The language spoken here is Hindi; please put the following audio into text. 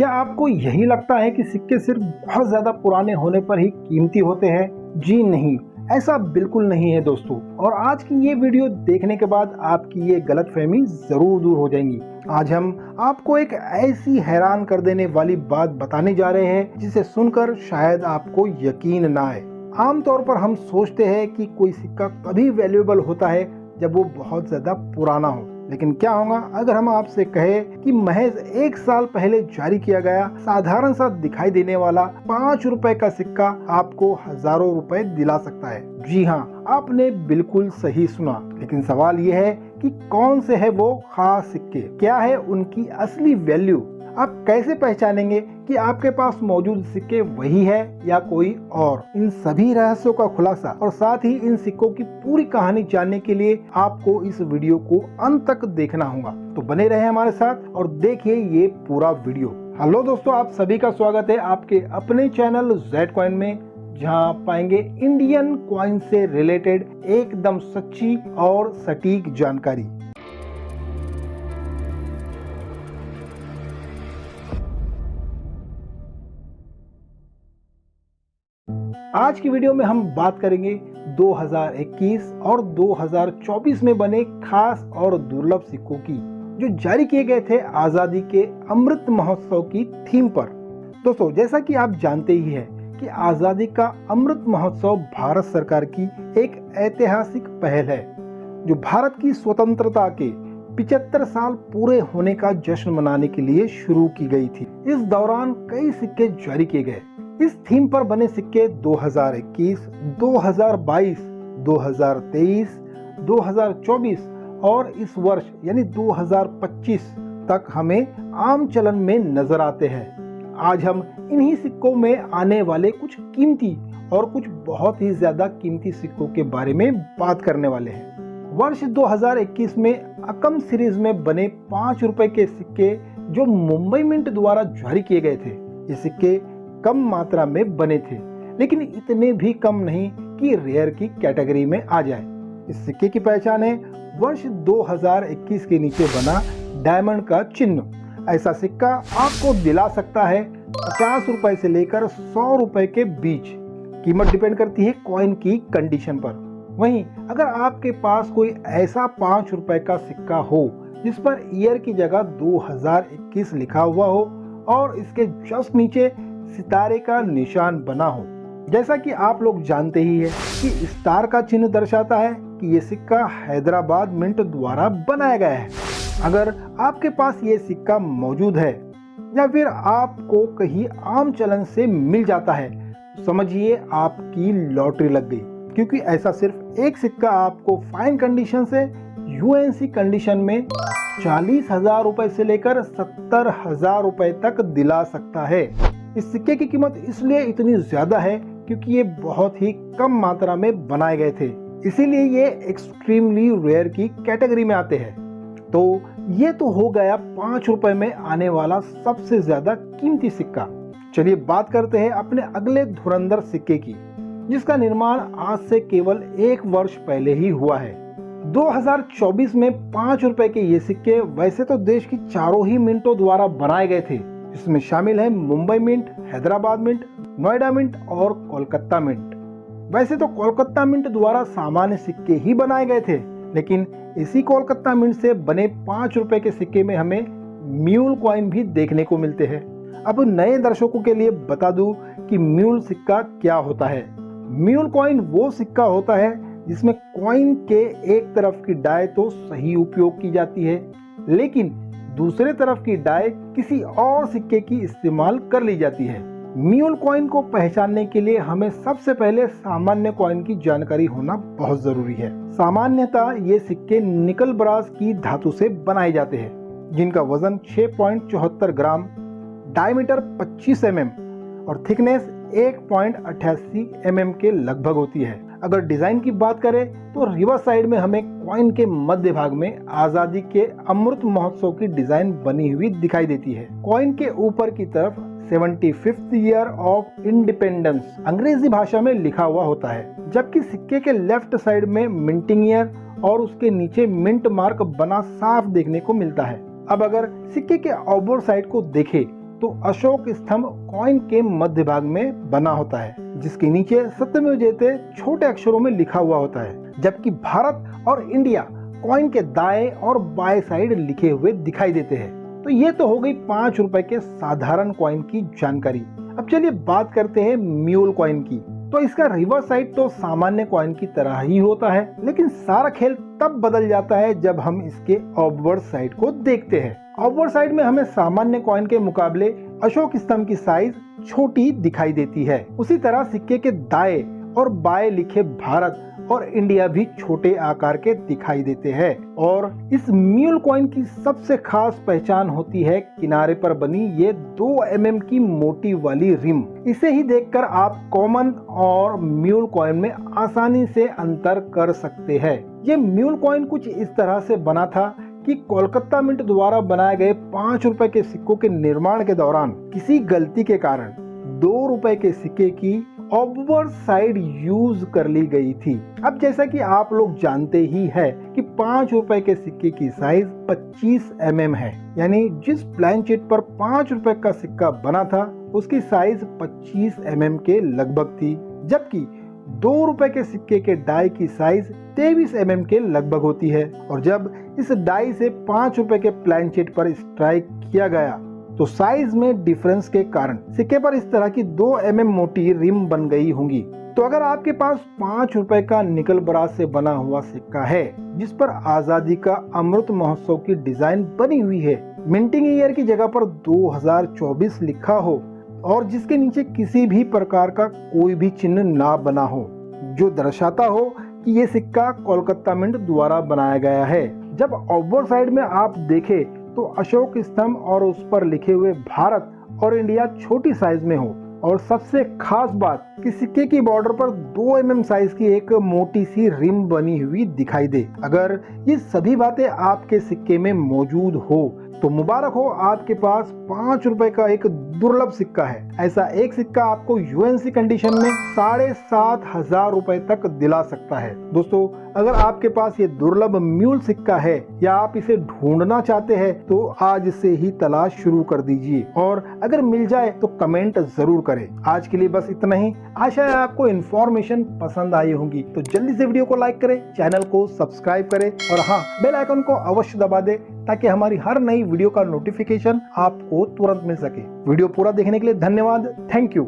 क्या आपको यही लगता है कि सिक्के सिर्फ बहुत ज्यादा पुराने होने पर ही कीमती होते हैं? जी नहीं, ऐसा बिल्कुल नहीं है दोस्तों। और आज की ये वीडियो देखने के बाद आपकी ये गलतफहमी जरूर दूर हो जाएंगी। आज हम आपको एक ऐसी हैरान कर देने वाली बात बताने जा रहे हैं जिसे सुनकर शायद आपको यकीन ना आए। आमतौर पर हम सोचते हैं कि कोई सिक्का तभी वैल्यूएबल होता है जब वो बहुत ज्यादा पुराना हो, लेकिन क्या होगा अगर हम आपसे कहें कि महज 1 साल पहले जारी किया गया साधारण सा दिखाई देने वाला 5 रुपए का सिक्का आपको हजारों रुपए दिला सकता है। जी हाँ, आपने बिल्कुल सही सुना। लेकिन सवाल ये है कि कौन से है वो खास सिक्के, क्या है उनकी असली वैल्यू, आप कैसे पहचानेंगे कि आपके पास मौजूद सिक्के वही है या कोई और। इन सभी रहस्यों का खुलासा और साथ ही इन सिक्कों की पूरी कहानी जानने के लिए आपको इस वीडियो को अंत तक देखना होगा। तो बने रहे हमारे साथ और देखिए ये पूरा वीडियो। हेलो दोस्तों, आप सभी का स्वागत है आपके अपने चैनल जेड कॉइन में, जहां आप पाएंगे इंडियन कॉइन से रिलेटेड एकदम सच्ची और सटीक जानकारी। आज की वीडियो में हम बात करेंगे 2021 और 2024 में बने खास और दुर्लभ सिक्कों की, जो जारी किए गए थे आजादी के अमृत महोत्सव की थीम पर। दोस्तों, जैसा कि आप जानते ही हैं कि आजादी का अमृत महोत्सव भारत सरकार की एक ऐतिहासिक पहल है, जो भारत की स्वतंत्रता के 75 साल पूरे होने का जश्न मनाने के लिए शुरू की गई थी। इस दौरान कई सिक्के जारी किए गए। इस थीम पर बने सिक्के 2021, 2022, 2023, 2024 और इस वर्ष यानी 2025 तक हमें आम चलन में नजर आते हैं। आज हम इन्हीं सिक्कों में आने वाले कुछ कीमती और कुछ बहुत ही ज्यादा कीमती सिक्कों के बारे में बात करने वाले हैं। वर्ष 2021 में अकम सीरीज में बने 5 रुपए के सिक्के जो मुंबई मिंट द्वारा जारी किए गए थे। ये सिक्के कम मात्रा में बने थे, लेकिन इतने भी कम नहीं कि रेयर की कैटेगरी में आ जाए। इस सिक्के की पहचान है वर्ष 2021 के नीचे बना डायमंड का चिन्ह। ऐसा सिक्का आपको दिला सकता है 50 रुपए से लेकर 100 रुपए के बीच। कीमत डिपेंड करती है कॉइन की कंडीशन पर। वहीं अगर आपके पास कोई ऐसा 5 रुपए का सिक्का हो जिस पर ईयर की जगह 2021 लिखा हुआ हो और इसके जस्ट नीचे सितारे का निशान बना हो, जैसा कि आप लोग जानते ही है कि स्टार का चिन्ह दर्शाता है कि ये सिक्का हैदराबाद मिंट द्वारा बनाया गया है। अगर आपके पास ये सिक्का मौजूद है या फिर आपको कहीं आम चलन से मिल जाता है, तो समझिए आपकी लॉटरी लग गई, क्योंकि ऐसा सिर्फ एक सिक्का आपको फाइन कंडीशन से यूएनसी कंडीशन में 40,000 रुपए से लेकर 70,000 रुपए तक दिला सकता है। इस सिक्के की कीमत इसलिए इतनी ज्यादा है क्योंकि ये बहुत ही कम मात्रा में बनाए गए थे, इसीलिए ये एक्सट्रीमली रेयर की कैटेगरी में आते हैं। तो ये तो हो गया 5 रुपए में आने वाला सबसे ज्यादा कीमती सिक्का। चलिए बात करते हैं अपने अगले धुरंधर सिक्के की, जिसका निर्माण आज से केवल 1 वर्ष पहले ही हुआ है। 2024 में 5 रुपए के ये सिक्के वैसे तो देश की चारों ही मिंटों द्वारा बनाए गए थे, इसमें शामिल है Mumbai mint, Hyderabad mint, Noida mint और कोलकाता मिंट। वैसे तो कोलकाता मिंट द्वारा सामान्य सिक्के ही बनाए गए थे, लेकिन इसी कोलकाता मिंट से बने 5 रुपए के सिक्के में हमें म्यूल कॉइन भी देखने को मिलते हैं। अब नए दर्शकों के लिए बता दूं कि म्यूल सिक्का क्या होता है। म्यूल कॉइन वो सिक्का होता है जिसमें कॉइन के एक तरफ की डाय तो सही उपयोग की जाती है, लेकिन दूसरे तरफ की डाय किसी और सिक्के की इस्तेमाल कर ली जाती है। म्यूल कॉइन को पहचानने के लिए हमें सबसे पहले सामान्य कॉइन की जानकारी होना बहुत जरूरी है। सामान्यतः ये सिक्के निकल ब्रास की धातु से बनाए जाते हैं, जिनका वजन 6.74 ग्राम, डायमीटर 25 mm और थिकनेस 1.88 mm के लगभग होती है। अगर डिजाइन की बात करें तो रिवर्स साइड में हमें कॉइन के मध्य भाग में आजादी के अमृत महोत्सव की डिजाइन बनी हुई दिखाई देती है। कॉइन के ऊपर की तरफ 75th ईयर ऑफ इंडिपेंडेंस अंग्रेजी भाषा में लिखा हुआ होता है, जबकि सिक्के के लेफ्ट साइड में मिंटिंग ईयर और उसके नीचे मिंट मार्क बना साफ देखने को मिलता है। अब अगर सिक्के के आउटबोर्ड साइड को देखें तो अशोक स्तंभ कॉइन के मध्य भाग में बना होता है, जिसके नीचे सत्यमेव जयते छोटे अक्षरों में लिखा हुआ होता है, जबकि भारत और इंडिया कॉइन के दाएं और बाएं साइड लिखे हुए दिखाई देते हैं। तो ये तो हो गई 5 रुपए के साधारण कॉइन की जानकारी। अब चलिए बात करते हैं म्यूल कॉइन की। तो इसका रिवर्स साइड तो सामान्य कॉइन की तरह ही होता है, लेकिन सारा खेल तब बदल जाता है जब हम इसके ऑब्वर्ड साइड को देखते हैं। ऑब्वर्ड साइड में हमें सामान्य कॉइन के मुकाबले अशोक स्तंभ की साइज छोटी दिखाई देती है। उसी तरह सिक्के के दाएं और बाएं लिखे भारत और इंडिया भी छोटे आकार के दिखाई देते हैं। और इस म्यूल कॉइन की सबसे खास पहचान होती है किनारे पर बनी ये 2 mm की मोटी वाली रिम। इसे ही देखकर आप कॉमन और म्यूल कॉइन में आसानी से अंतर कर सकते हैं। ये म्यूल कॉइन कुछ इस तरह से बना था कि कोलकाता मिंट द्वारा बनाए गए 5 रुपए के सिक्कों के निर्माण के दौरान किसी गलती के कारण 2 रुपए के सिक्के की ऑब्वर्ड साइड यूज कर ली गई थी। अब जैसा कि आप लोग जानते ही है कि 5 रुपए के सिक्के की साइज 25 mm है, यानी जिस प्लान शीट पर 5 रुपए का सिक्का बना था उसकी साइज 25 mm के लगभग थी, जबकि 2 रुपए के सिक्के के डाई की साइज 23 mm के लगभग होती है। और जब इस डाई से 5 रुपए के प्लान शीट पर स्ट्राइक किया गया तो साइज में डिफरेंस के कारण सिक्के पर इस तरह की 2 mm मोटी रिम बन गई होंगी। तो अगर आपके पास 5 रुपए का निकल ब्रास से बना हुआ सिक्का है जिस पर आजादी का अमृत महोत्सव की डिजाइन बनी हुई है, मिंटिंग ईयर की जगह पर 2024 लिखा हो और जिसके नीचे किसी भी प्रकार का कोई भी चिन्ह ना बना हो जो दर्शाता हो कि ये सिक्का कोलकाता मिंट द्वारा बनाया गया है। जब ऑब्वर्ड साइड में आप देखें तो अशोक स्तंभ और उस पर लिखे हुए भारत और इंडिया छोटी साइज में हो, और सबसे खास बात कि सिक्के की बॉर्डर पर 2 mm साइज की एक मोटी सी रिम बनी हुई दिखाई दे। अगर ये सभी बातें आपके सिक्के में मौजूद हो तो मुबारक हो, आपके पास 5 रुपए का एक दुर्लभ सिक्का है। ऐसा एक सिक्का आपको यूएनसी कंडीशन में 7,500 रुपए तक दिला सकता है। दोस्तों, अगर आपके पास ये दुर्लभ म्यूल सिक्का है या आप इसे ढूंढना चाहते हैं तो आज से ही तलाश शुरू कर dीजिए, और अगर मिल जाए तो कमेंट जरूर करें। आज के लिए बस इतना ही। आशा है आपको इन्फॉर्मेशन पसंद आई होगी, तो जल्दी से वीडियो को लाइक करें, चैनल को सब्सक्राइब करें और हाँ, बेल आइकन को अवश्य दबा दें ताकि हमारी हर नई वीडियो का नोटिफिकेशन आपको तुरंत मिल सके। वीडियो पूरा देखने के लिए धन्यवाद। Thank you.